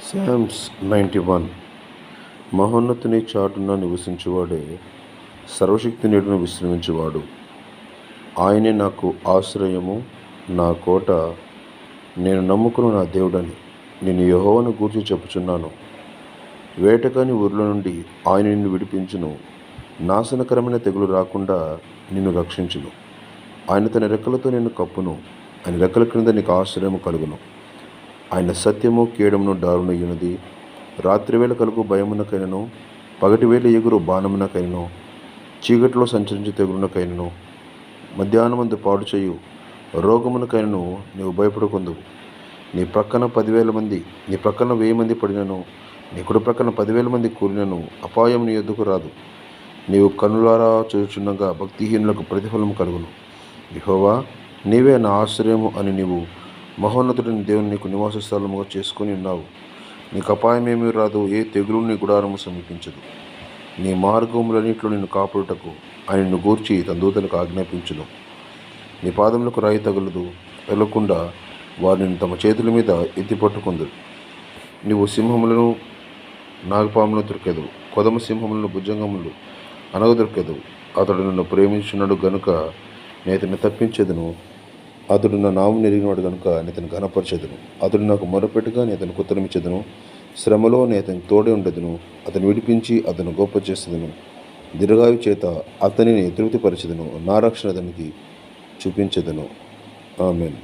Psalms 91. మహోన్నతుని చాటున నివసించువాడే సర్వశక్తి నీడను విశ్రమించువాడు. ఆయనే నాకు ఆశ్రయము, నా కోట, నేను నమ్ముకున్న నా దేవుడని నేను యెహోవాను గూర్చి చెప్పుచున్నాను. వేటగాని ఊరిలో నుండి ఆయన నిన్ను విడిపించును. నాశనకరమైన తెగులు రాకుండా నిన్ను రక్షించును. ఆయన తన రెక్కలతో నిన్ను కప్పును. ఆయన రెక్కల క్రింద నీకు ఆశ్రయము కలుగును. ఆయన సత్యము కేడమును దారుణయ్యున్నది. రాత్రివేళ కలుగు భయమునకైనను, పగటివేళ ఎగురు బాణమునకైనను, చీకటిలో సంచరించే తెగులునకైనను, మధ్యాహ్నమందు పాడు చేయు రోగమునకైనను నీవు భయపడకుందువు. నీ ప్రక్కన 10,000 మంది, నీ ప్రక్కన 1,000 మంది పడినను, నీ కుడి ప్రక్కన 10,000 మంది కూలినను అపాయం నీ ఎద్దుకు రాదు. నీవు కన్నులారా చూచుచుండగా భక్తిహీనులకు ప్రతిఫలం కలుగును. యెహోవా, నీవే నా ఆశ్రయము అని నీవు మహోన్నతుడిని దేవుని నీకు నివాస స్థలముగా చేసుకుని ఉన్నావు. నీకు అపాయమేమీ రాదు, ఏ తెగులు నీ గుడారము సమీపించదు. నీ మార్గములన్నింటిలో నిన్ను కాపాడుటకు ఆయన నిన్ను గూర్చి తన దూతలకు ఆజ్ఞాపించును. నీ పాదములకు రాయి తగలకుండా వారు నిన్ను తమ చేతుల మీద ఎత్తి పట్టుకుందురు. నీవు సింహములను, నాగపాములను దొరికెదవు, కొదమ సింహములను, భుజంగములు అనగదొరికెదవు. అతడు నన్ను ప్రేమించున్నాడు గనుక నేతను తప్పించేదను. అతడు నా నామం ఎరిగినవాడు గనుక నేతను ఘనపరచెదను. అతడు నాకు మొరపెట్టుగా నేతను ఉత్తరమిచ్చెదను. శ్రమలో నేతను తోడే ఉండెదను. అతను విడిపించి అతను గొప్ప చేసేదను. దీర్ఘాయు చేత అతనిని తృప్తిపరచెదను. నా రక్షణ అతనికి చూపించెదను. ఆమేన్.